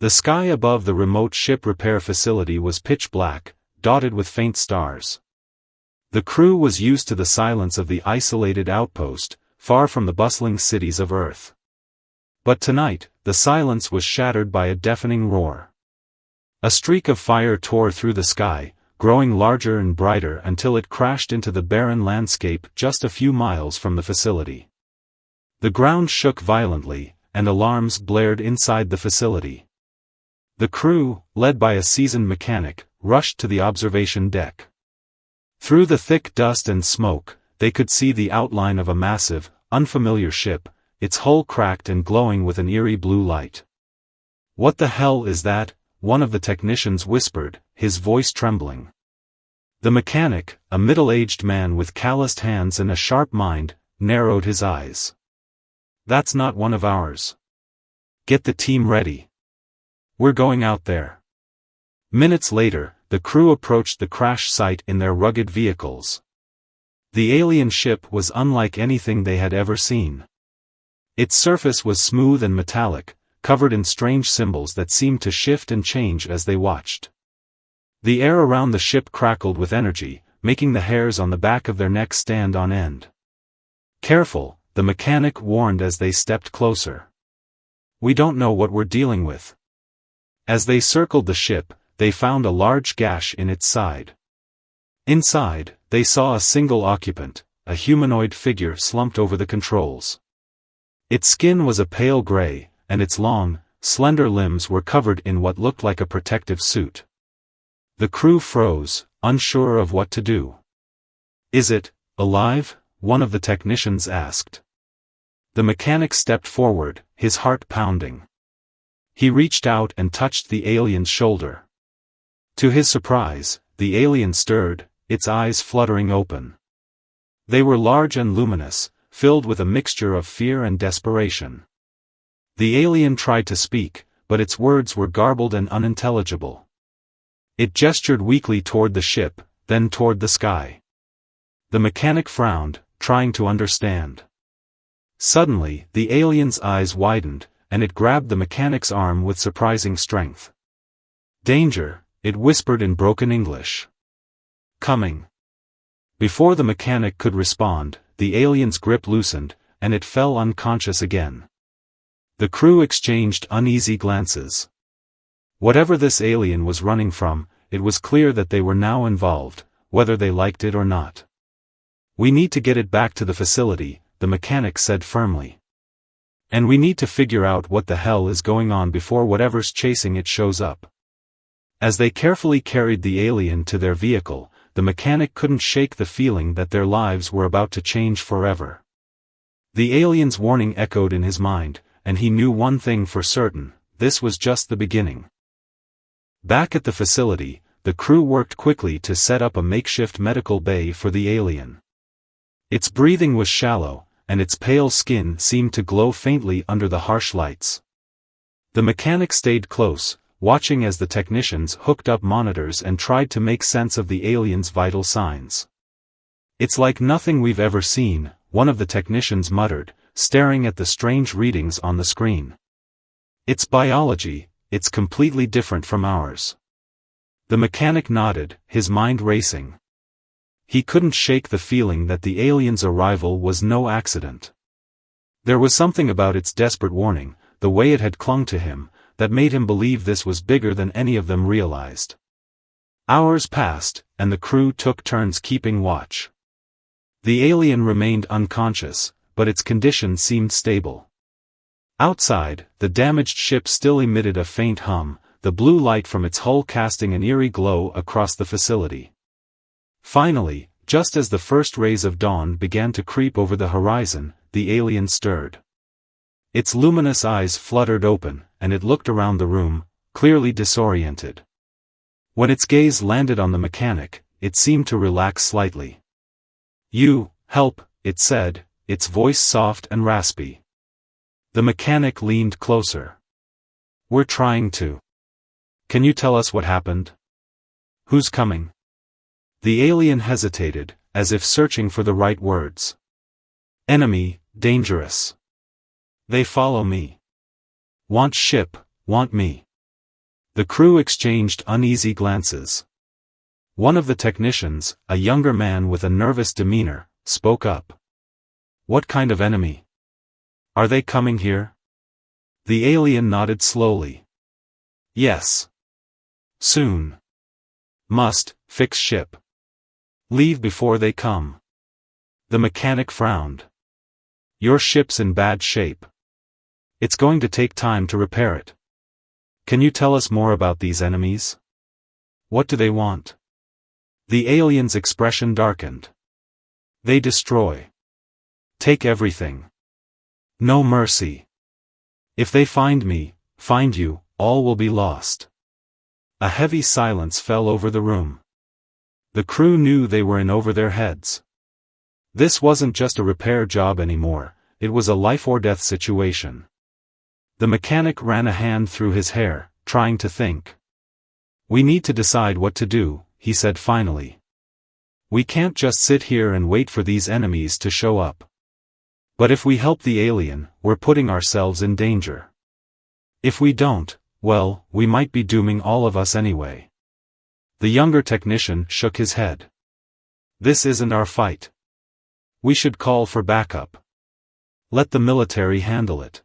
The sky above the remote ship repair facility was pitch black, dotted with faint stars. The crew was used to the silence of the isolated outpost, far from the bustling cities of Earth. But tonight, the silence was shattered by a deafening roar. A streak of fire tore through the sky, growing larger and brighter until it crashed into the barren landscape just a few miles from the facility. The ground shook violently, and alarms blared inside the facility. The crew, led by a seasoned mechanic, rushed to the observation deck. Through the thick dust and smoke, they could see the outline of a massive, unfamiliar ship, its hull cracked and glowing with an eerie blue light. "What the hell is that?" one of the technicians whispered, his voice trembling. The mechanic, a middle-aged man with calloused hands and a sharp mind, narrowed his eyes. "That's not one of ours. Get the team ready. We're going out there." Minutes later, the crew approached the crash site in their rugged vehicles. The alien ship was unlike anything they had ever seen. Its surface was smooth and metallic, covered in strange symbols that seemed to shift and change as they watched. The air around the ship crackled with energy, making the hairs on the back of their necks stand on end. "Careful," the mechanic warned as they stepped closer. "We don't know what we're dealing with." As they circled the ship, they found a large gash in its side. Inside, they saw a single occupant, a humanoid figure slumped over the controls. Its skin was a pale gray, and its long, slender limbs were covered in what looked like a protective suit. The crew froze, unsure of what to do. "Is it alive?" one of the technicians asked. The mechanic stepped forward, his heart pounding. He reached out and touched the alien's shoulder. To his surprise, the alien stirred, its eyes fluttering open. They were large and luminous, filled with a mixture of fear and desperation. The alien tried to speak, but its words were garbled and unintelligible. It gestured weakly toward the ship, then toward the sky. The mechanic frowned, trying to understand. Suddenly, the alien's eyes widened, and it grabbed the mechanic's arm with surprising strength. "Danger," it whispered in broken English. "Coming." Before the mechanic could respond, the alien's grip loosened, and it fell unconscious again. The crew exchanged uneasy glances. Whatever this alien was running from, it was clear that they were now involved, whether they liked it or not. "We need to get it back to the facility," the mechanic said firmly. "And we need to figure out what the hell is going on before whatever's chasing it shows up." As they carefully carried the alien to their vehicle, the mechanic couldn't shake the feeling that their lives were about to change forever. The alien's warning echoed in his mind, and he knew one thing for certain: this was just the beginning. Back at the facility, the crew worked quickly to set up a makeshift medical bay for the alien. Its breathing was shallow, and its pale skin seemed to glow faintly under the harsh lights. The mechanic stayed close, watching as the technicians hooked up monitors and tried to make sense of the alien's vital signs. "It's like nothing we've ever seen," one of the technicians muttered, staring at the strange readings on the screen. "It's biology, it's completely different from ours." The mechanic nodded, his mind racing. He couldn't shake the feeling that the alien's arrival was no accident. There was something about its desperate warning, the way it had clung to him, that made him believe this was bigger than any of them realized. Hours passed, and the crew took turns keeping watch. The alien remained unconscious, but its condition seemed stable. Outside, the damaged ship still emitted a faint hum, the blue light from its hull casting an eerie glow across the facility. Finally, just as the first rays of dawn began to creep over the horizon, the alien stirred. Its luminous eyes fluttered open, and it looked around the room, clearly disoriented. When its gaze landed on the mechanic, it seemed to relax slightly. "You, help," it said, its voice soft and raspy. The mechanic leaned closer. "We're trying to. Can you tell us what happened? Who's coming?" The alien hesitated, as if searching for the right words. "Enemy, dangerous. They follow me. Want ship, want me." The crew exchanged uneasy glances. One of the technicians, a younger man with a nervous demeanor, spoke up. "What kind of enemy? Are they coming here?" The alien nodded slowly. "Yes. Soon. Must fix ship. Leave before they come." The mechanic frowned. "Your ship's in bad shape. It's going to take time to repair it. Can you tell us more about these enemies? What do they want?" The alien's expression darkened. "They destroy. Take everything. No mercy. If they find me, find you, all will be lost." A heavy silence fell over the room. The crew knew they were in over their heads. This wasn't just a repair job anymore, it was a life-or-death situation. The mechanic ran a hand through his hair, trying to think. "We need to decide what to do," he said finally. "We can't just sit here and wait for these enemies to show up. But if we help the alien, we're putting ourselves in danger. If we don't, well, we might be dooming all of us anyway." The younger technician shook his head. "This isn't our fight. We should call for backup. Let the military handle it."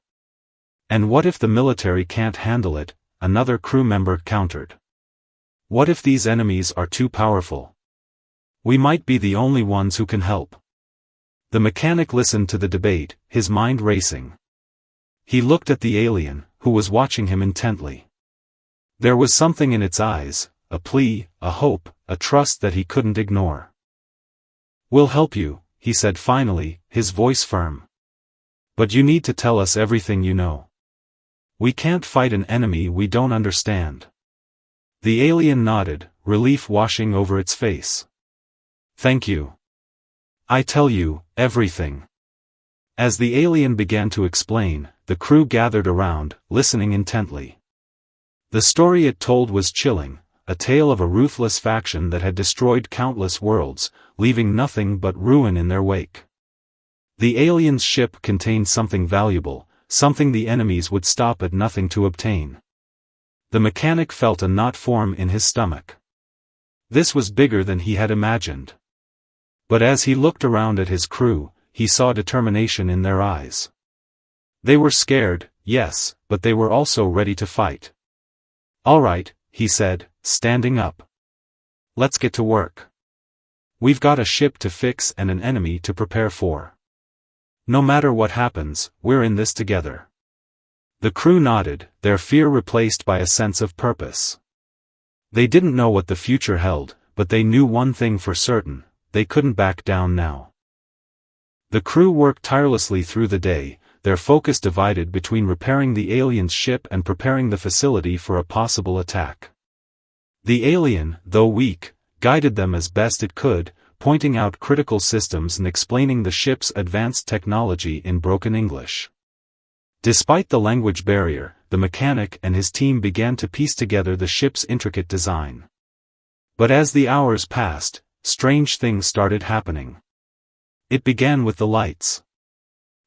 "And what if the military can't handle it?" another crew member countered. "What if these enemies are too powerful? We might be the only ones who can help." The mechanic listened to the debate, his mind racing. He looked at the alien, who was watching him intently. There was something in its eyes, a plea, a hope, a trust that he couldn't ignore. "We'll help you," he said finally, his voice firm. "But you need to tell us everything you know. We can't fight an enemy we don't understand." The alien nodded, relief washing over its face. "Thank you. I tell you, everything." As the alien began to explain, the crew gathered around, listening intently. The story it told was chilling, a tale of a ruthless faction that had destroyed countless worlds, leaving nothing but ruin in their wake. The alien's ship contained something valuable, something the enemies would stop at nothing to obtain. The mechanic felt a knot form in his stomach. This was bigger than he had imagined. But as he looked around at his crew, he saw determination in their eyes. They were scared, yes, but they were also ready to fight. "All right," he said, standing up. "Let's get to work. We've got a ship to fix and an enemy to prepare for. No matter what happens, we're in this together." The crew nodded, their fear replaced by a sense of purpose. They didn't know what the future held, but they knew one thing for certain: they couldn't back down now. The crew worked tirelessly through the day, their focus divided between repairing the alien's ship and preparing the facility for a possible attack. The alien, though weak, guided them as best it could, pointing out critical systems and explaining the ship's advanced technology in broken English. Despite the language barrier, the mechanic and his team began to piece together the ship's intricate design. But as the hours passed, strange things started happening. It began with the lights.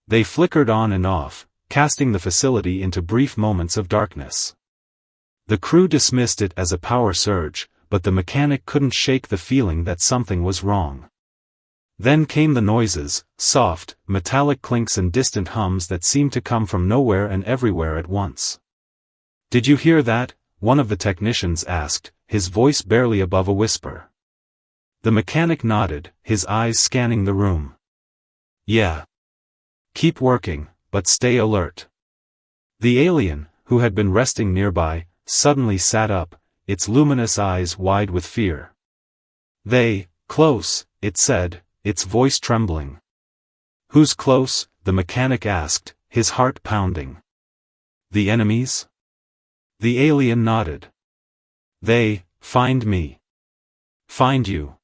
They flickered on and off, casting the facility into brief moments of darkness. The crew dismissed it as a power surge, but the mechanic couldn't shake the feeling that something was wrong. Then came the noises, soft, metallic clinks and distant hums that seemed to come from nowhere and everywhere at once. "Did you hear that?" one of the technicians asked, his voice barely above a whisper. The mechanic nodded, his eyes scanning the room. "Yeah. Keep working, but stay alert." The alien, who had been resting nearby, suddenly sat up, its luminous eyes wide with fear. Close," it said, its voice trembling. "Who's close?" the mechanic asked, his heart pounding. "The enemies?" The alien nodded. "They find me. Find you."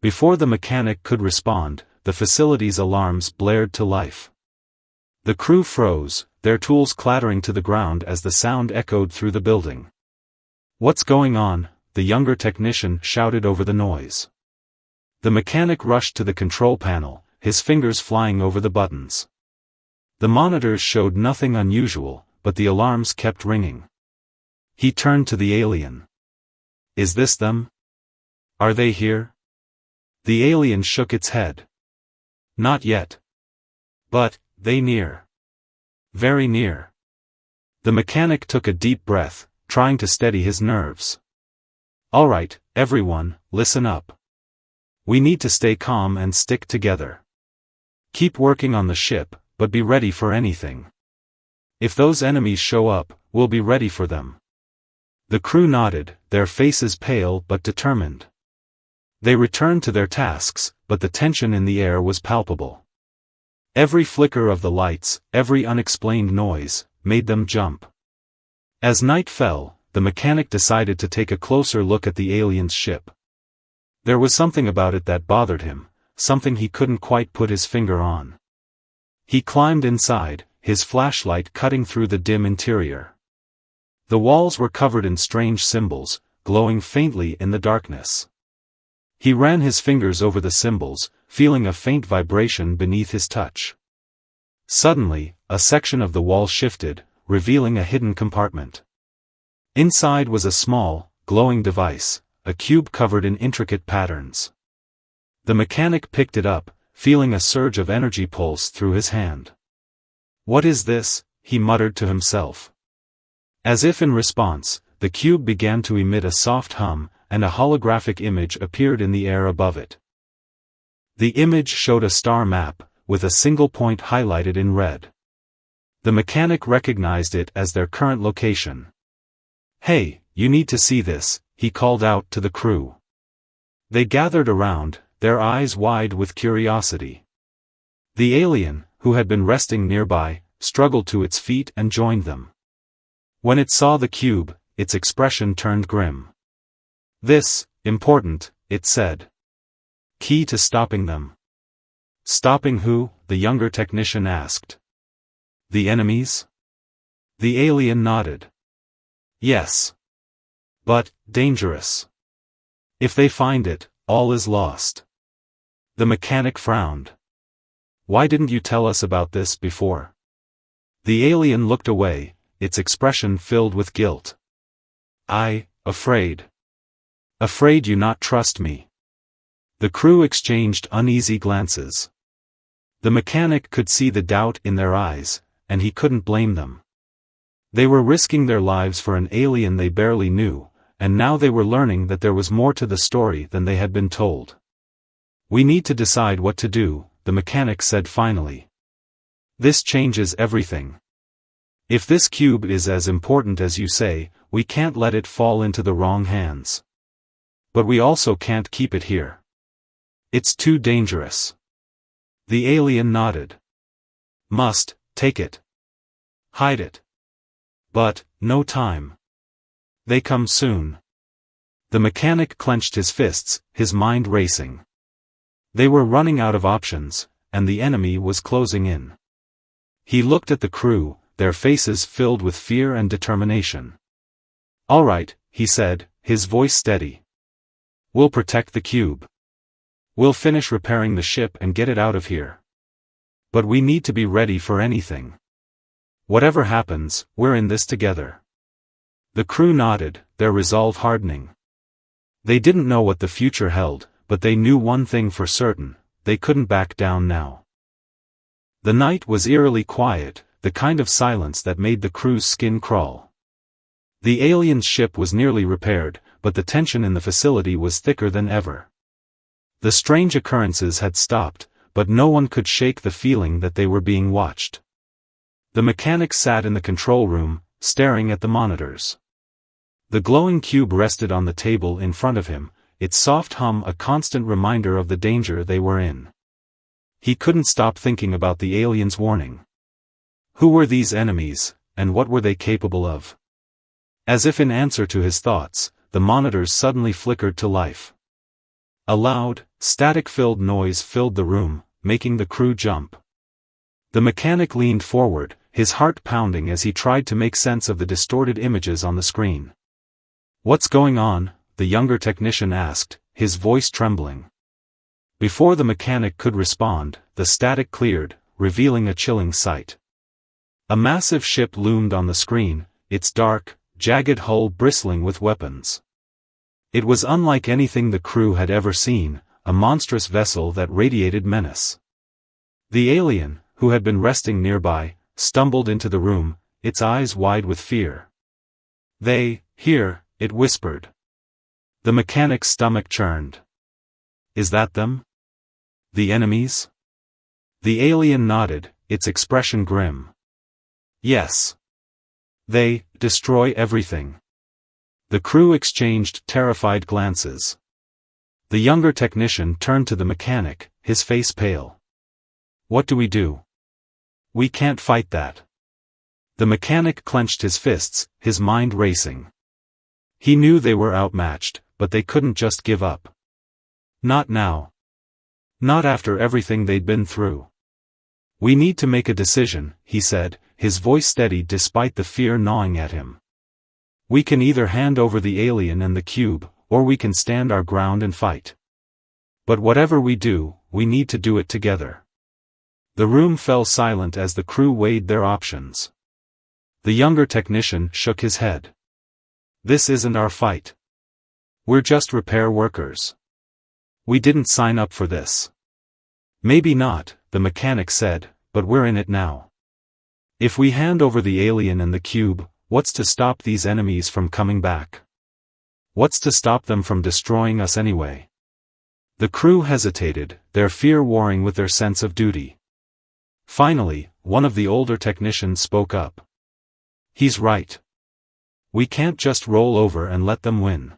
Before the mechanic could respond, the facility's alarms blared to life. The crew froze, their tools clattering to the ground as the sound echoed through the building. "What's going on?" the younger technician shouted over the noise. The mechanic rushed to the control panel, his fingers flying over the buttons. The monitors showed nothing unusual, but the alarms kept ringing. He turned to the alien. Is this them? Are they here? The alien shook its head. Not yet. But, they near. Very near. The mechanic took a deep breath, trying to steady his nerves. All right, everyone, listen up. We need to stay calm and stick together. Keep working on the ship, but be ready for anything. If those enemies show up, we'll be ready for them. The crew nodded, their faces pale but determined. They returned to their tasks, but the tension in the air was palpable. Every flicker of the lights, every unexplained noise, made them jump. As night fell, the mechanic decided to take a closer look at the alien's ship. There was something about it that bothered him, something he couldn't quite put his finger on. He climbed inside, his flashlight cutting through the dim interior. The walls were covered in strange symbols, glowing faintly in the darkness. He ran his fingers over the symbols, feeling a faint vibration beneath his touch. Suddenly, a section of the wall shifted, revealing a hidden compartment. Inside was a small, glowing device, a cube covered in intricate patterns. The mechanic picked it up, feeling a surge of energy pulse through his hand. What is this? He muttered to himself. As if in response, the cube began to emit a soft hum, and a holographic image appeared in the air above it. The image showed a star map, with a single point highlighted in red. The mechanic recognized it as their current location. Hey, you need to see this, he called out to the crew. They gathered around, their eyes wide with curiosity. The alien, who had been resting nearby, struggled to its feet and joined them. When it saw the cube, its expression turned grim. This, important, it said. Key to stopping them. Stopping who? The younger technician asked. The enemies? The alien nodded. Yes. But, dangerous. If they find it, all is lost. The mechanic frowned. Why didn't you tell us about this before? The alien looked away, its expression filled with guilt. Afraid. Afraid you not trust me. The crew exchanged uneasy glances. The mechanic could see the doubt in their eyes, and he couldn't blame them. They were risking their lives for an alien they barely knew, and now they were learning that there was more to the story than they had been told. We need to decide what to do, the mechanic said finally. This changes everything. If this cube is as important as you say, we can't let it fall into the wrong hands. But we also can't keep it here. It's too dangerous. The alien nodded. Must, take it. Hide it. But, no time. They come soon. The mechanic clenched his fists, his mind racing. They were running out of options, and the enemy was closing in. He looked at the crew, their faces filled with fear and determination. All right, he said, his voice steady. We'll protect the cube. We'll finish repairing the ship and get it out of here. But we need to be ready for anything. Whatever happens, we're in this together. The crew nodded, their resolve hardening. They didn't know what the future held, but they knew one thing for certain, they couldn't back down now. The night was eerily quiet, the kind of silence that made the crew's skin crawl. The alien's ship was nearly repaired, but the tension in the facility was thicker than ever. The strange occurrences had stopped, but no one could shake the feeling that they were being watched. The mechanic sat in the control room, staring at the monitors. The glowing cube rested on the table in front of him, its soft hum a constant reminder of the danger they were in. He couldn't stop thinking about the alien's warning. Who were these enemies, and what were they capable of? As if in answer to his thoughts, the monitors suddenly flickered to life. A loud, static-filled noise filled the room, making the crew jump. The mechanic leaned forward, his heart pounding as he tried to make sense of the distorted images on the screen. What's going on? The younger technician asked, his voice trembling. Before the mechanic could respond, the static cleared, revealing a chilling sight. A massive ship loomed on the screen, its dark, jagged hull bristling with weapons. It was unlike anything the crew had ever seen, a monstrous vessel that radiated menace. The alien, who had been resting nearby, stumbled into the room, its eyes wide with fear. Here, it whispered. The mechanic's stomach churned. Is that them? The enemies? The alien nodded, its expression grim. Yes. They destroy everything. The crew exchanged terrified glances. The younger technician turned to the mechanic, his face pale. What do we do? We can't fight that. The mechanic clenched his fists, his mind racing. He knew they were outmatched, but they couldn't just give up. Not now. Not after everything they'd been through. We need to make a decision, he said, his voice steady despite the fear gnawing at him. We can either hand over the alien and the cube, or we can stand our ground and fight. But whatever we do, we need to do it together. The room fell silent as the crew weighed their options. The younger technician shook his head. This isn't our fight. We're just repair workers. We didn't sign up for this. Maybe not, the mechanic said, but we're in it now. If we hand over the alien and the cube, what's to stop these enemies from coming back? What's to stop them from destroying us anyway? The crew hesitated, their fear warring with their sense of duty. Finally, one of the older technicians spoke up. He's right. We can't just roll over and let them win.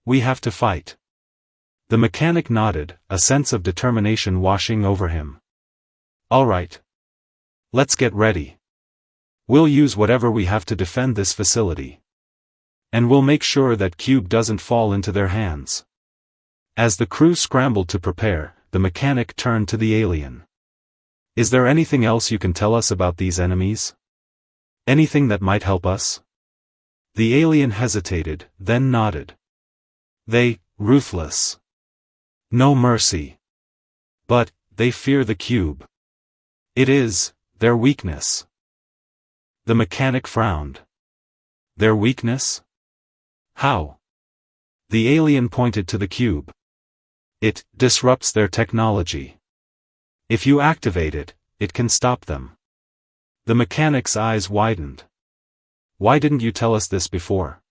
We have to fight. The mechanic nodded, a sense of determination washing over him. All right. Let's get ready. We'll use whatever we have to defend this facility. And we'll make sure that cube doesn't fall into their hands. As the crew scrambled to prepare, the mechanic turned to the alien. Is there anything else you can tell us about these enemies? Anything that might help us? The alien hesitated, then nodded. Ruthless. No mercy. But, they fear the cube. It is their weakness. The mechanic frowned. Their weakness? How? The alien pointed to the cube. It disrupts their technology. If you activate it, it can stop them. The mechanic's eyes widened. Why didn't you tell us this before?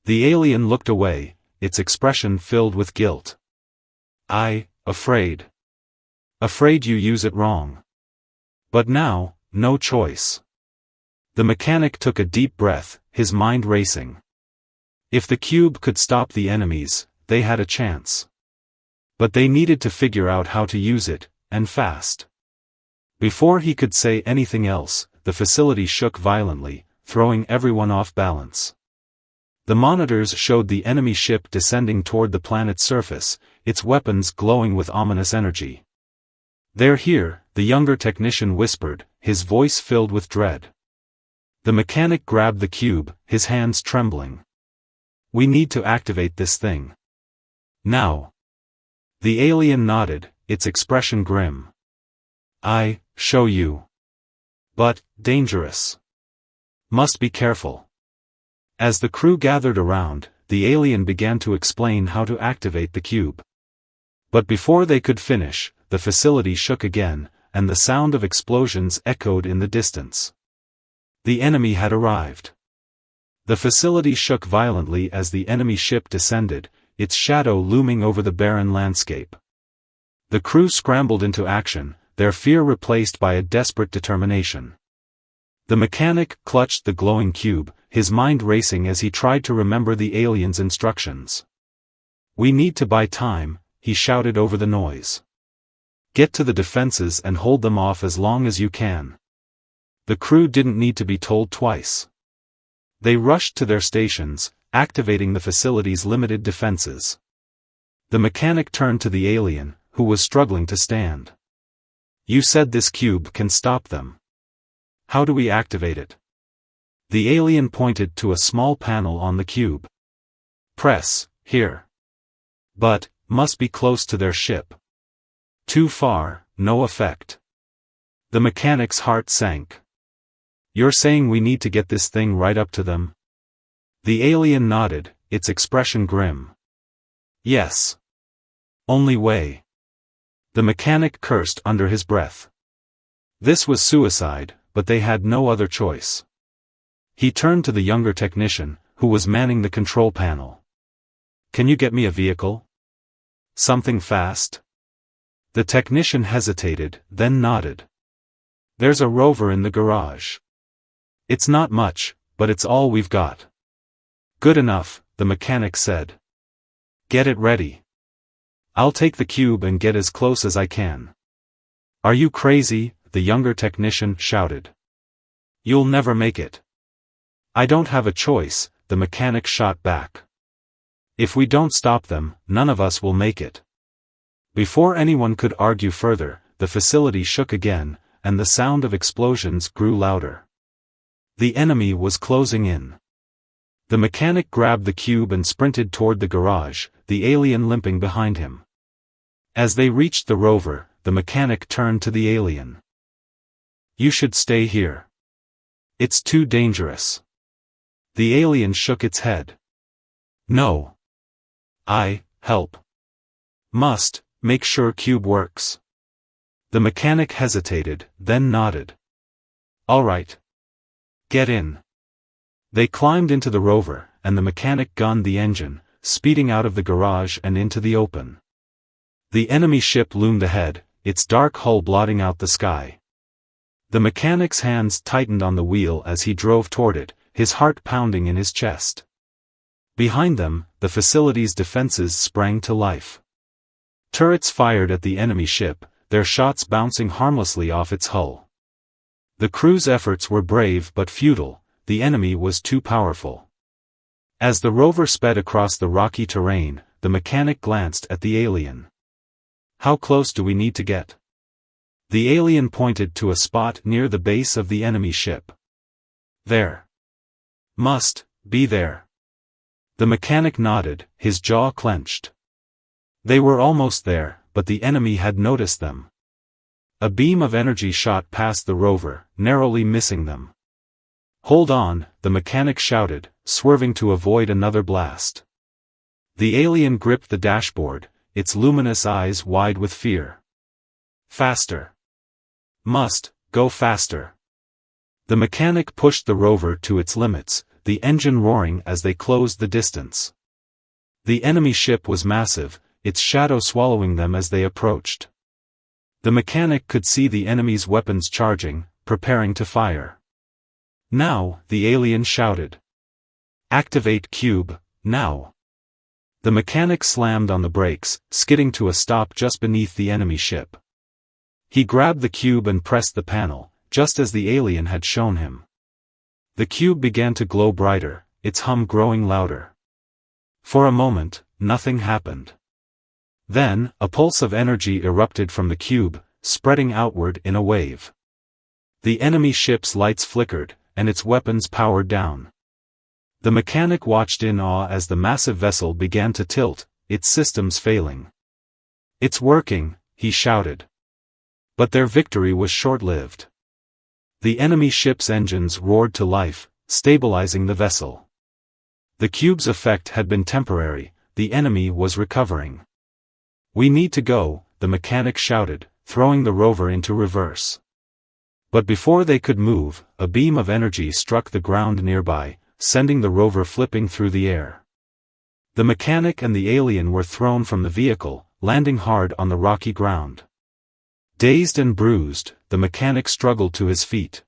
The alien looked away, its expression filled with guilt. Afraid. Afraid you use it wrong. But now, no choice. The mechanic took a deep breath, his mind racing. If the cube could stop the enemies, they had a chance. But they needed to figure out how to use it, and fast. Before he could say anything else, the facility shook violently, throwing everyone off balance. The monitors showed the enemy ship descending toward the planet's surface, its weapons glowing with ominous energy. They're here, the younger technician whispered, his voice filled with dread. The mechanic grabbed the cube, his hands trembling. We need to activate this thing. Now. The alien nodded, its expression grim. Show you. But, dangerous. Must be careful. As the crew gathered around, the alien began to explain how to activate the cube. But before they could finish, the facility shook again, and the sound of explosions echoed in the distance. The enemy had arrived. The facility shook violently as the enemy ship descended, its shadow looming over the barren landscape. The crew scrambled into action, their fear replaced by a desperate determination. The mechanic clutched the glowing cube, his mind racing as he tried to remember the alien's instructions. We need to buy time, he shouted over the noise. Get to the defenses and hold them off as long as you can. The crew didn't need to be told twice. They rushed to their stations, activating the facility's limited defenses. The mechanic turned to the alien, who was struggling to stand. You said this cube can stop them. How do we activate it? The alien pointed to a small panel on the cube. Press, here. But, must be close to their ship. Too far, no effect. The mechanic's heart sank. You're saying we need to get this thing right up to them? The alien nodded, its expression grim. Yes. Only way. The mechanic cursed under his breath. This was suicide, but they had no other choice. He turned to the younger technician, who was manning the control panel. Can you get me a vehicle? Something fast? The technician hesitated, then nodded. There's a rover in the garage. It's not much, but it's all we've got. Good enough, the mechanic said. Get it ready. I'll take the cube and get as close as I can. Are you crazy? The younger technician shouted. You'll never make it. I don't have a choice, the mechanic shot back. If we don't stop them, none of us will make it. Before anyone could argue further, the facility shook again, and the sound of explosions grew louder. The enemy was closing in. The mechanic grabbed the cube and sprinted toward the garage, the alien limping behind him. As they reached the rover, the mechanic turned to the alien. You should stay here. It's too dangerous. The alien shook its head. No. Help. Must, make sure cube works. The mechanic hesitated, then nodded. All right. Get in. They climbed into the rover, and the mechanic gunned the engine, speeding out of the garage and into the open. The enemy ship loomed ahead, its dark hull blotting out the sky. The mechanic's hands tightened on the wheel as he drove toward it, his heart pounding in his chest. Behind them, the facility's defenses sprang to life. Turrets fired at the enemy ship, their shots bouncing harmlessly off its hull. The crew's efforts were brave but futile, the enemy was too powerful. As the rover sped across the rocky terrain, the mechanic glanced at the alien. How close do we need to get? The alien pointed to a spot near the base of the enemy ship. There. Must be there. The mechanic nodded, his jaw clenched. They were almost there, but the enemy had noticed them. A beam of energy shot past the rover, narrowly missing them. Hold on, the mechanic shouted, swerving to avoid another blast. The alien gripped the dashboard, its luminous eyes wide with fear. Faster. Must go faster. The mechanic pushed the rover to its limits, the engine roaring as they closed the distance. The enemy ship was massive, its shadow swallowing them as they approached. The mechanic could see the enemy's weapons charging, preparing to fire. Now, the alien shouted. Activate cube, now. The mechanic slammed on the brakes, skidding to a stop just beneath the enemy ship. He grabbed the cube and pressed the panel, just as the alien had shown him. The cube began to glow brighter, its hum growing louder. For a moment, nothing happened. Then, a pulse of energy erupted from the cube, spreading outward in a wave. The enemy ship's lights flickered, and its weapons powered down. The mechanic watched in awe as the massive vessel began to tilt, its systems failing. It's working, he shouted. But their victory was short-lived. The enemy ship's engines roared to life, stabilizing the vessel. The cube's effect had been temporary, the enemy was recovering. We need to go, the mechanic shouted, throwing the rover into reverse. But before they could move, a beam of energy struck the ground nearby, sending the rover flipping through the air. The mechanic and the alien were thrown from the vehicle, landing hard on the rocky ground. Dazed and bruised, the mechanic struggled to his feet.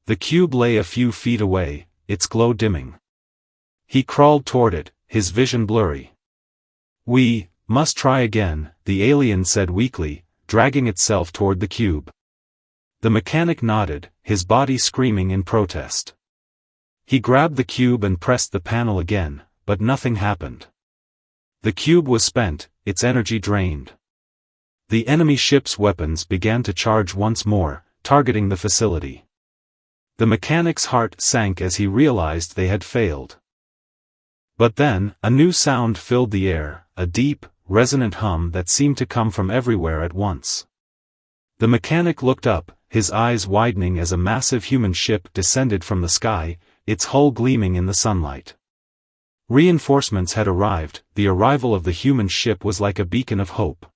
The cube lay a few feet away, its glow dimming. He crawled toward it, his vision blurry. We must try again, the alien said weakly, dragging itself toward the cube. The mechanic nodded, his body screaming in protest. He grabbed the cube and pressed the panel again, but nothing happened. The cube was spent, its energy drained. The enemy ship's weapons began to charge once more, targeting the facility. The mechanic's heart sank as he realized they had failed. But then, a new sound filled the air, a deep, resonant hum that seemed to come from everywhere at once. The mechanic looked up, his eyes widening as a massive human ship descended from the sky, its hull gleaming in the sunlight. Reinforcements had arrived. The arrival of the human ship was like a beacon of hope.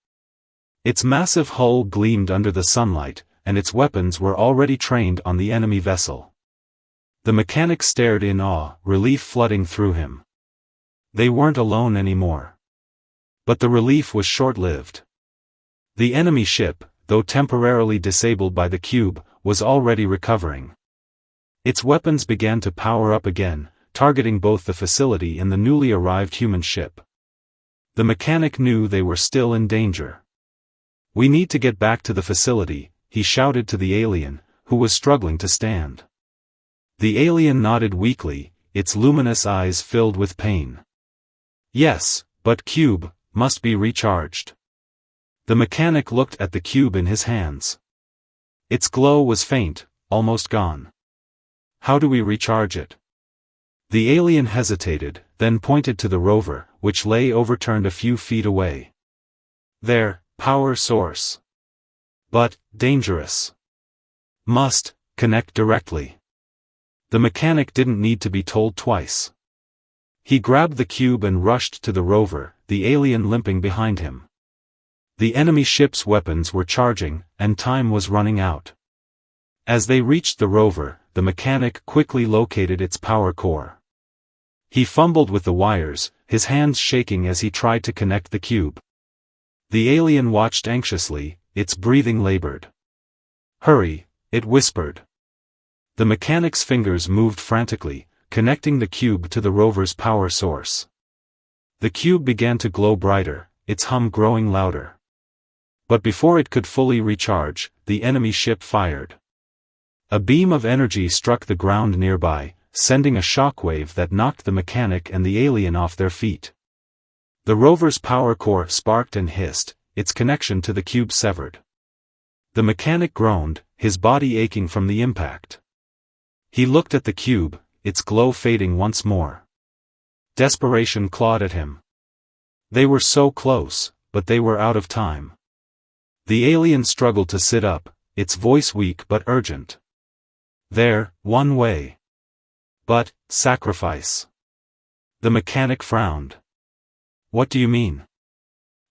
Its massive hull gleamed under the sunlight, and its weapons were already trained on the enemy vessel. The mechanic stared in awe, relief flooding through him. They weren't alone anymore. But the relief was short-lived. The enemy ship, though temporarily disabled by the cube, was already recovering. Its weapons began to power up again, targeting both the facility and the newly arrived human ship. The mechanic knew they were still in danger. "We need to get back to the facility," he shouted to the alien, who was struggling to stand. The alien nodded weakly, its luminous eyes filled with pain. "Yes, but cube must be recharged." The mechanic looked at the cube in his hands. Its glow was faint, almost gone. "How do we recharge it?" The alien hesitated, then pointed to the rover, which lay overturned a few feet away. "There, power source. But, dangerous. Must connect directly." The mechanic didn't need to be told twice. He grabbed the cube and rushed to the rover, the alien limping behind him. The enemy ship's weapons were charging, and time was running out. As they reached the rover, the mechanic quickly located its power core. He fumbled with the wires, his hands shaking as he tried to connect the cube. The alien watched anxiously, its breathing labored. "Hurry," it whispered. The mechanic's fingers moved frantically, connecting the cube to the rover's power source. The cube began to glow brighter, its hum growing louder. But before it could fully recharge, the enemy ship fired. A beam of energy struck the ground nearby, sending a shockwave that knocked the mechanic and the alien off their feet. The rover's power core sparked and hissed, its connection to the cube severed. The mechanic groaned, his body aching from the impact. He looked at the cube, its glow fading once more. Desperation clawed at him. They were so close, but they were out of time. The alien struggled to sit up, its voice weak but urgent. "There, one way. But, sacrifice." The mechanic frowned. "What do you mean?"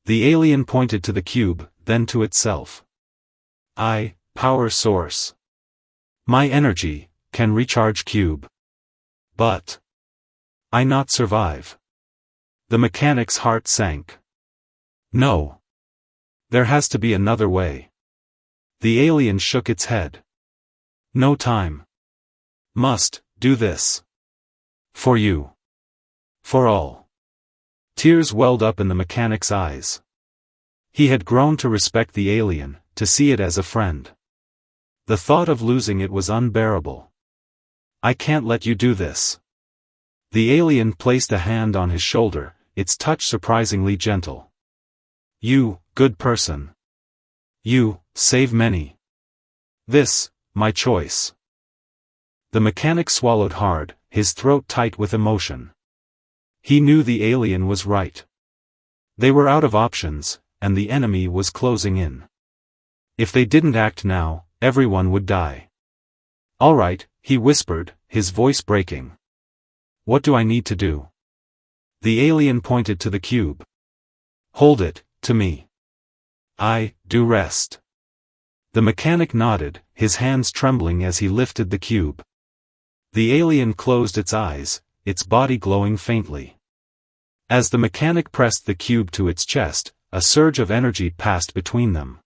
The alien pointed to the cube, then to itself. Power source. My energy can recharge cube. But I not survive." The mechanic's heart sank. "No. There has to be another way." The alien shook its head. "No time. Must do this. For you. For all." Tears welled up in the mechanic's eyes. He had grown to respect the alien, to see it as a friend. The thought of losing it was unbearable. "I can't let you do this." The alien placed a hand on his shoulder, its touch surprisingly gentle. "You, good person. You, save many. This, my choice." The mechanic swallowed hard, his throat tight with emotion. He knew the alien was right. They were out of options, and the enemy was closing in. If they didn't act now, everyone would die. "All right," he whispered, his voice breaking. "What do I need to do?" The alien pointed to the cube. "Hold it, to me. I do rest." The mechanic nodded, his hands trembling as he lifted the cube. The alien closed its eyes, its body glowing faintly. As the mechanic pressed the cube to its chest, a surge of energy passed between them.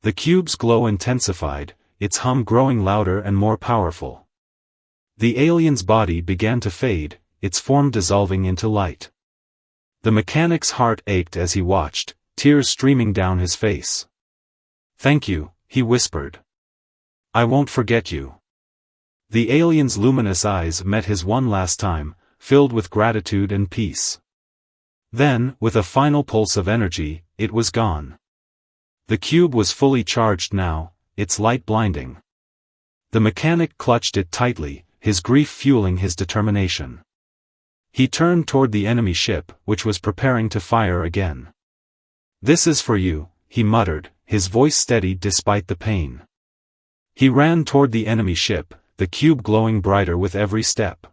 The cube's glow intensified, its hum growing louder and more powerful. The alien's body began to fade, its form dissolving into light. The mechanic's heart ached as he watched, tears streaming down his face. "Thank you," he whispered. "I won't forget you." The alien's luminous eyes met his one last time, filled with gratitude and peace. Then, with a final pulse of energy, it was gone. The cube was fully charged now, its light blinding. The mechanic clutched it tightly, his grief fueling his determination. He turned toward the enemy ship, which was preparing to fire again. "This is for you," he muttered, his voice steady despite the pain. He ran toward the enemy ship, the cube glowing brighter with every step.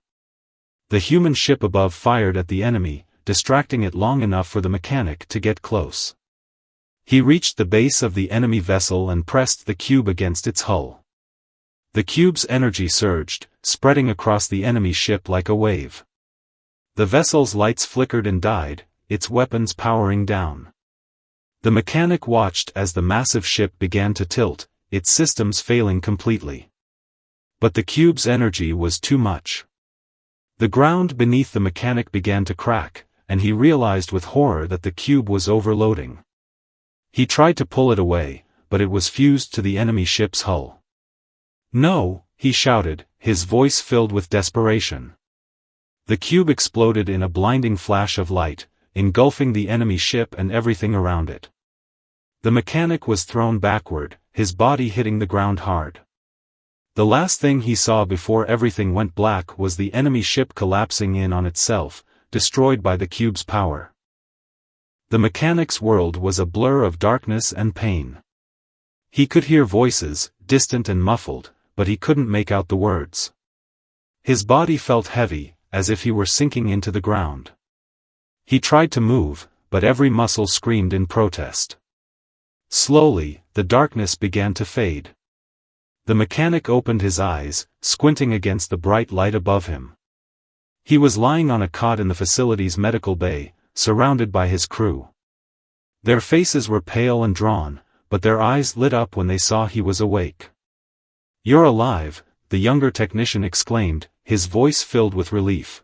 The human ship above fired at the enemy, distracting it long enough for the mechanic to get close. He reached the base of the enemy vessel and pressed the cube against its hull. The cube's energy surged, spreading across the enemy ship like a wave. The vessel's lights flickered and died, its weapons powering down. The mechanic watched as the massive ship began to tilt, its systems failing completely. But the cube's energy was too much. The ground beneath the mechanic began to crack, and he realized with horror that the cube was overloading. He tried to pull it away, but it was fused to the enemy ship's hull. "No!" he shouted, his voice filled with desperation. The cube exploded in a blinding flash of light, engulfing the enemy ship and everything around it. The mechanic was thrown backward, his body hitting the ground hard. The last thing he saw before everything went black was the enemy ship collapsing in on itself, destroyed by the cube's power. The mechanic's world was a blur of darkness and pain. He could hear voices, distant and muffled, but he couldn't make out the words. His body felt heavy, as if he were sinking into the ground. He tried to move, but every muscle screamed in protest. Slowly, the darkness began to fade. The mechanic opened his eyes, squinting against the bright light above him. He was lying on a cot in the facility's medical bay, surrounded by his crew. Their faces were pale and drawn, but their eyes lit up when they saw he was awake. "You're alive," the younger technician exclaimed, his voice filled with relief.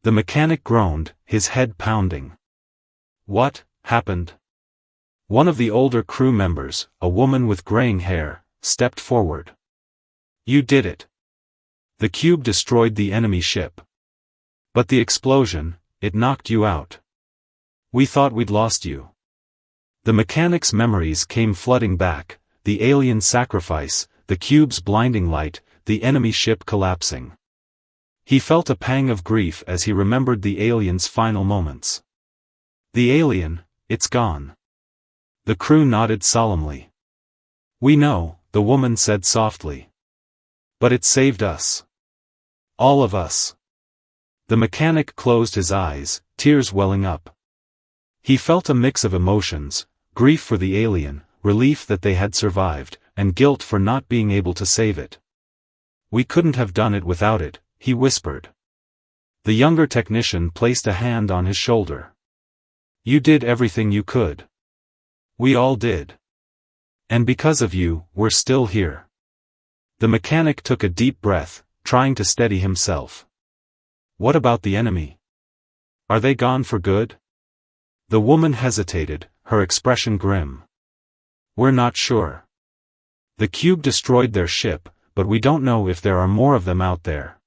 The mechanic groaned, his head pounding. "What happened?" One of the older crew members, a woman with graying hair, stepped forward. "You did it. The cube destroyed the enemy ship. But the explosion, it knocked you out. We thought we'd lost you." The mechanic's memories came flooding back, the alien sacrifice, the cube's blinding light, the enemy ship collapsing. He felt a pang of grief as he remembered the alien's final moments. "The alien, it's gone." The crew nodded solemnly. "We know," the woman said softly. "But it saved us. All of us." The mechanic closed his eyes, tears welling up. He felt a mix of emotions, grief for the alien, relief that they had survived, and guilt for not being able to save it. "We couldn't have done it without it," he whispered. The younger technician placed a hand on his shoulder. "You did everything you could. We all did. And because of you, we're still here." The mechanic took a deep breath, trying to steady himself. "What about the enemy? Are they gone for good?" The woman hesitated, her expression grim. "We're not sure. The cube destroyed their ship, but we don't know if there are more of them out there.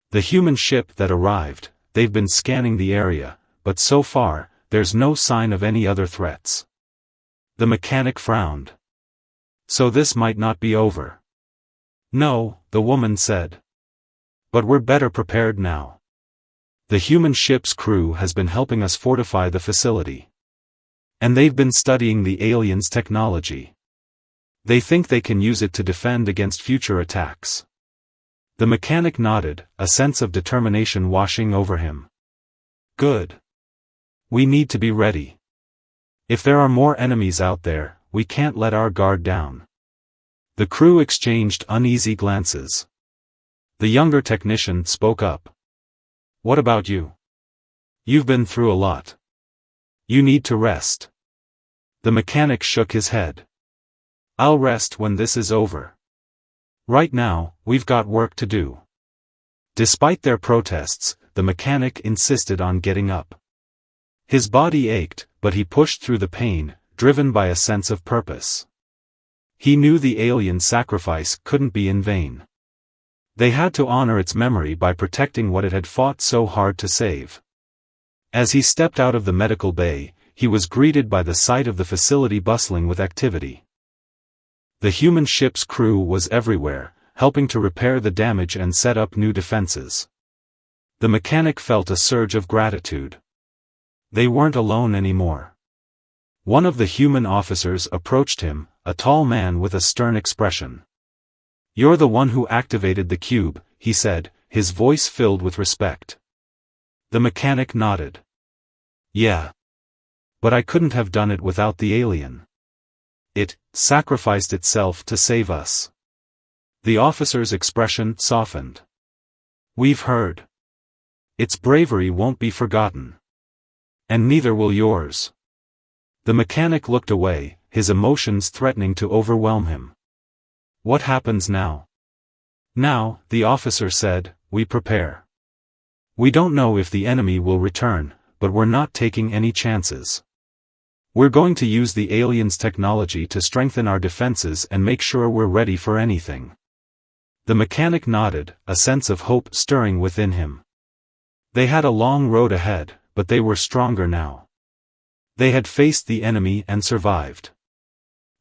The human ship that arrived, they've been scanning the area, but so far, there's no sign of any other threats." The mechanic frowned. "So this might not be over." "No," the woman said. "But we're better prepared now. The human ship's crew has been helping us fortify the facility. And they've been studying the aliens' technology. They think they can use it to defend against future attacks." The mechanic nodded, a sense of determination washing over him. "Good. We need to be ready. If there are more enemies out there, we can't let our guard down." The crew exchanged uneasy glances. The younger technician spoke up. "What about you? You've been through a lot. You need to rest." The mechanic shook his head. "I'll rest when this is over. Right now, we've got work to do." Despite their protests, the mechanic insisted on getting up. His body ached, but he pushed through the pain, driven by a sense of purpose. He knew the alien sacrifice couldn't be in vain. They had to honor its memory by protecting what it had fought so hard to save. As he stepped out of the medical bay, he was greeted by the sight of the facility bustling with activity. The human ship's crew was everywhere, helping to repair the damage and set up new defenses. The mechanic felt a surge of gratitude. They weren't alone anymore. One of the human officers approached him, a tall man with a stern expression. "You're the one who activated the cube," he said, his voice filled with respect. The mechanic nodded. Yeah. But I couldn't have done it without the alien. It sacrificed itself to save us. The officer's expression softened. We've heard. Its bravery won't be forgotten. And neither will yours. The mechanic looked away, his emotions threatening to overwhelm him. What happens now? Now, the officer said, we prepare. We don't know if the enemy will return, but we're not taking any chances. We're going to use the aliens' technology to strengthen our defenses and make sure we're ready for anything. The mechanic nodded, a sense of hope stirring within him. They had a long road ahead, but they were stronger now. They had faced the enemy and survived.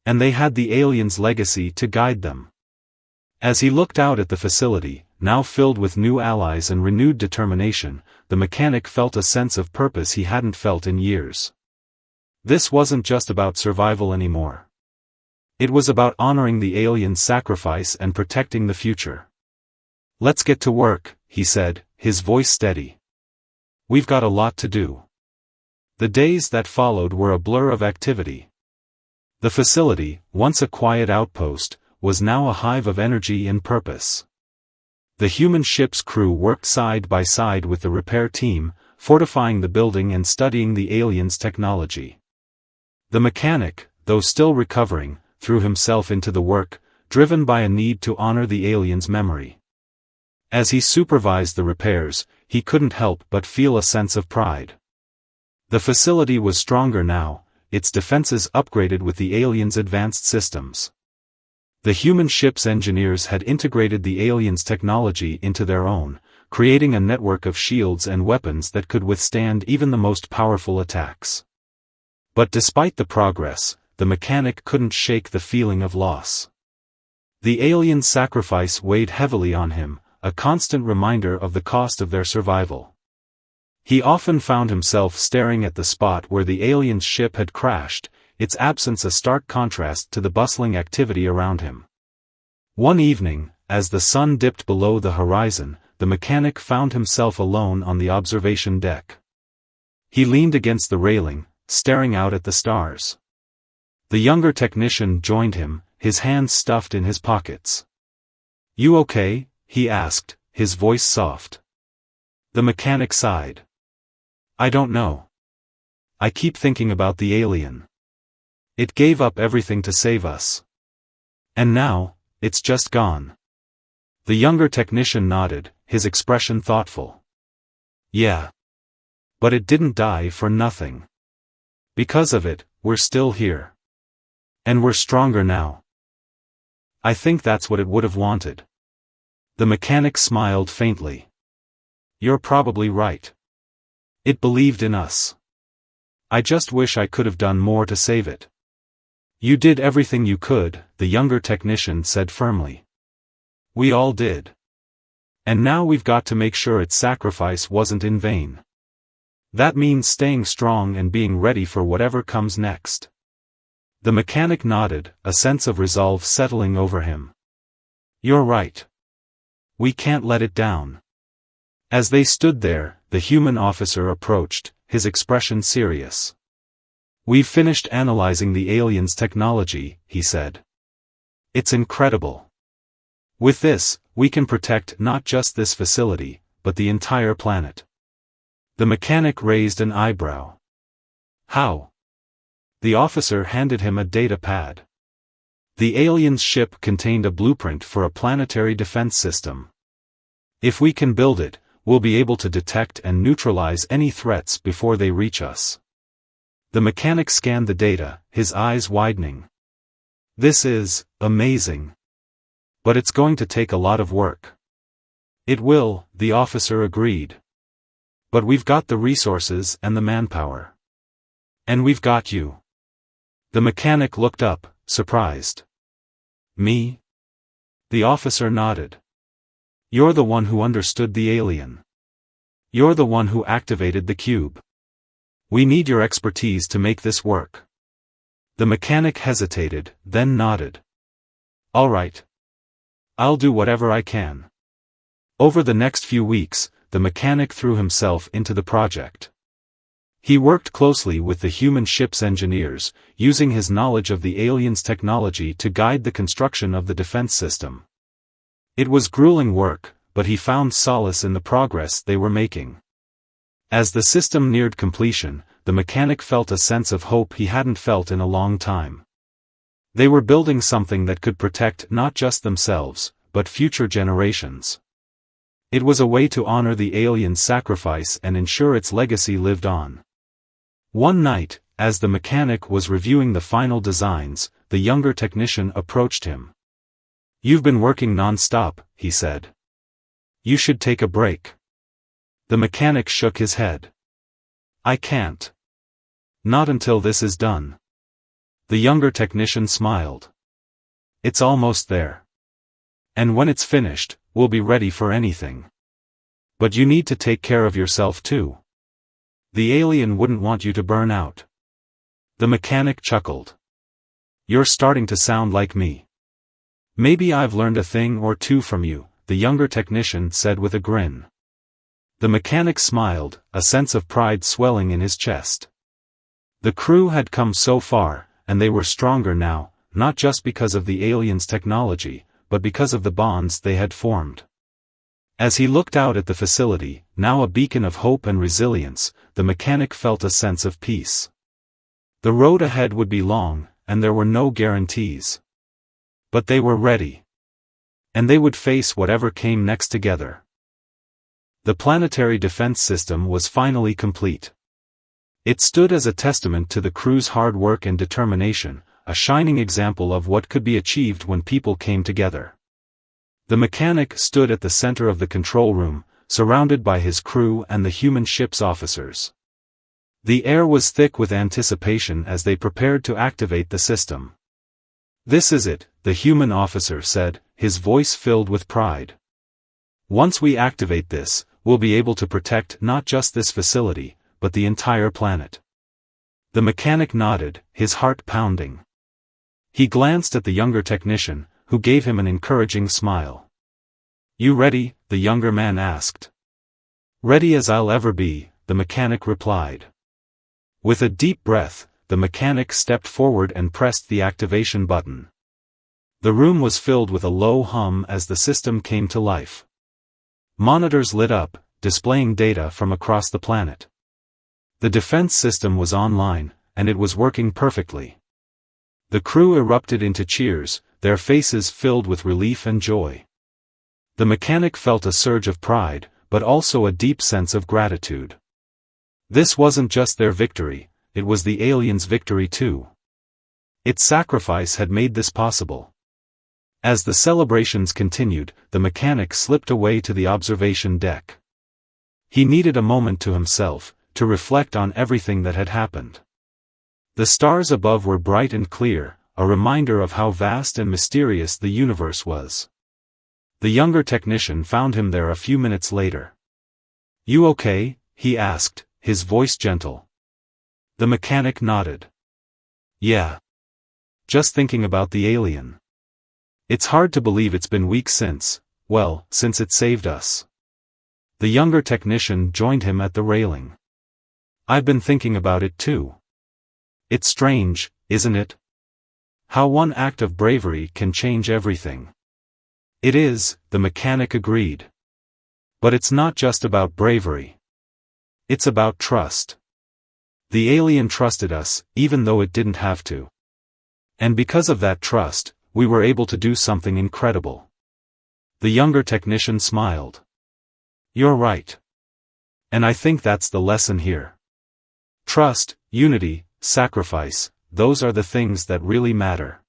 And they had the aliens' legacy to guide them. As he looked out at the facility, now filled with new allies and renewed determination, the mechanic felt a sense of purpose he hadn't felt in years. This wasn't just about survival anymore. It was about honoring the aliens' sacrifice and protecting the future. Let's get to work, he said, his voice steady. We've got a lot to do. The days that followed were a blur of activity. The facility, once a quiet outpost, was now a hive of energy and purpose. The human ship's crew worked side by side with the repair team, fortifying the building and studying the aliens' technology. The mechanic, though still recovering, threw himself into the work, driven by a need to honor the aliens' memory. As he supervised the repairs, he couldn't help but feel a sense of pride. The facility was stronger now, its defenses upgraded with the aliens' advanced systems. The human ship's engineers had integrated the aliens' technology into their own, creating a network of shields and weapons that could withstand even the most powerful attacks. But despite the progress, the mechanic couldn't shake the feeling of loss. The alien sacrifice weighed heavily on him, a constant reminder of the cost of their survival. He often found himself staring at the spot where the alien's ship had crashed, its absence a stark contrast to the bustling activity around him. One evening, as the sun dipped below the horizon, the mechanic found himself alone on the observation deck. He leaned against the railing, staring out at the stars. The younger technician joined him, his hands stuffed in his pockets. You okay? He asked, his voice soft. The mechanic sighed. I don't know. I keep thinking about the alien. It gave up everything to save us. And now, it's just gone. The younger technician nodded, his expression thoughtful. Yeah. But it didn't die for nothing. Because of it, we're still here. And we're stronger now. I think that's what it would have wanted. The mechanic smiled faintly. You're probably right. It believed in us. I just wish I could have done more to save it. You did everything you could, the younger technician said firmly. We all did. And now we've got to make sure its sacrifice wasn't in vain. That means staying strong and being ready for whatever comes next. The mechanic nodded, a sense of resolve settling over him. You're right. We can't let it down. As they stood there, the human officer approached, his expression serious. We've finished analyzing the aliens' technology, he said. It's incredible. With this, we can protect not just this facility, but the entire planet. The mechanic raised an eyebrow. How? The officer handed him a data pad. The alien's ship contained a blueprint for a planetary defense system. If we can build it, we'll be able to detect and neutralize any threats before they reach us. The mechanic scanned the data, his eyes widening. This is amazing. But it's going to take a lot of work. It will, the officer agreed. But we've got the resources and the manpower. And we've got you. The mechanic looked up, surprised. Me? The officer nodded. You're the one who understood the alien. You're the one who activated the cube. We need your expertise to make this work. The mechanic hesitated, then nodded. All right. I'll do whatever I can. Over the next few weeks, the mechanic threw himself into the project. He worked closely with the human ship's engineers, using his knowledge of the aliens' technology to guide the construction of the defense system. It was grueling work, but he found solace in the progress they were making. As the system neared completion, the mechanic felt a sense of hope he hadn't felt in a long time. They were building something that could protect not just themselves, but future generations. It was a way to honor the alien's sacrifice and ensure its legacy lived on. One night, as the mechanic was reviewing the final designs, the younger technician approached him. "You've been working non-stop," he said. "You should take a break." The mechanic shook his head. "I can't. Not until this is done." The younger technician smiled. "It's almost there. And when it's finished, we'll be ready for anything. But you need to take care of yourself too. The alien wouldn't want you to burn out." The mechanic chuckled. "You're starting to sound like me. Maybe I've learned a thing or two from you," the younger technician said with a grin. The mechanic smiled, a sense of pride swelling in his chest. The crew had come so far, and they were stronger now, not just because of the aliens' technology, but because of the bonds they had formed. As he looked out at the facility, now a beacon of hope and resilience, the mechanic felt a sense of peace. The road ahead would be long, and there were no guarantees. But they were ready. And they would face whatever came next together. The planetary defense system was finally complete. It stood as a testament to the crew's hard work and determination, a shining example of what could be achieved when people came together. The mechanic stood at the center of the control room, surrounded by his crew and the human ship's officers. The air was thick with anticipation as they prepared to activate the system. "This is it," the human officer said, his voice filled with pride. "Once we activate this, we'll be able to protect not just this facility, but the entire planet." The mechanic nodded, his heart pounding. He glanced at the younger technician, who gave him an encouraging smile. "You ready?" the younger man asked. "Ready as I'll ever be," the mechanic replied. With a deep breath, the mechanic stepped forward and pressed the activation button. The room was filled with a low hum as the system came to life. Monitors lit up, displaying data from across the planet. The defense system was online, and it was working perfectly. The crew erupted into cheers, their faces filled with relief and joy. The mechanic felt a surge of pride, but also a deep sense of gratitude. This wasn't just their victory, it was the aliens' victory too. Its sacrifice had made this possible. As the celebrations continued, the mechanic slipped away to the observation deck. He needed a moment to himself, to reflect on everything that had happened. The stars above were bright and clear, a reminder of how vast and mysterious the universe was. The younger technician found him there a few minutes later. "You okay?" he asked, his voice gentle. The mechanic nodded. "Yeah. Just thinking about the alien. It's hard to believe it's been weeks since it saved us." The younger technician joined him at the railing. "I've been thinking about it too. It's strange, isn't it? How one act of bravery can change everything." "It is," the mechanic agreed. "But it's not just about bravery. It's about trust. The alien trusted us, even though it didn't have to. And because of that trust, we were able to do something incredible." The younger technician smiled. "You're right. And I think that's the lesson here. Trust, unity, sacrifice, those are the things that really matter.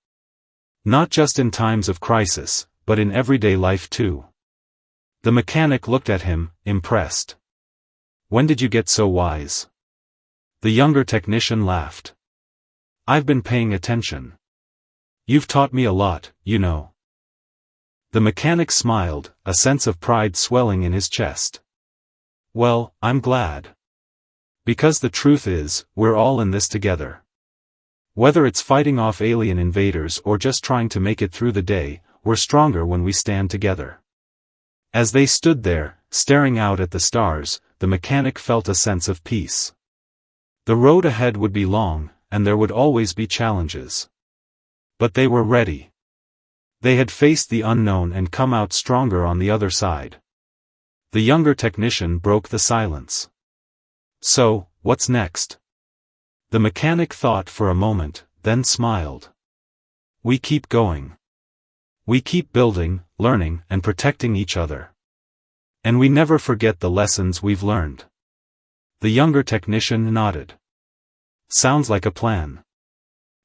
Not just in times of crisis, but in everyday life too." The mechanic looked at him, impressed. "When did you get so wise?" The younger technician laughed. "I've been paying attention. You've taught me a lot, you know." The mechanic smiled, a sense of pride swelling in his chest. "Well, I'm glad. Because the truth is, we're all in this together. Whether it's fighting off alien invaders or just trying to make it through the day, we're stronger when we stand together. As they stood there, staring out at the stars, the mechanic felt a sense of peace. The road ahead would be long, and there would always be challenges. But they were ready. They had faced the unknown and come out stronger on the other side. The younger technician broke the silence. "So, what's next?" The mechanic thought for a moment, then smiled. "We keep going. We keep building, learning, and protecting each other. And we never forget the lessons we've learned." The younger technician nodded. "Sounds like a plan."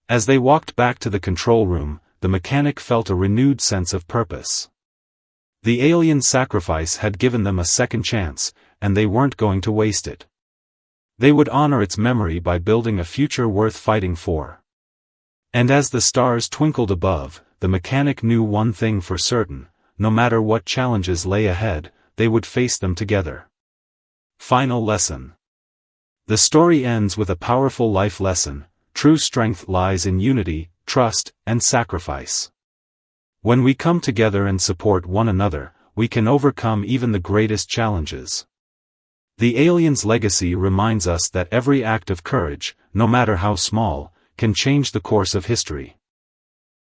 As they walked back to the control room, the mechanic felt a renewed sense of purpose. The alien sacrifice had given them a second chance, and they weren't going to waste it. They would honor its memory by building a future worth fighting for. And as the stars twinkled above, the mechanic knew one thing for certain: no matter what challenges lay ahead, they would face them together. Final lesson. The story ends with a powerful life lesson: true strength lies in unity, trust, and sacrifice. When we come together and support one another, we can overcome even the greatest challenges. The alien's legacy reminds us that every act of courage, no matter how small, can change the course of history.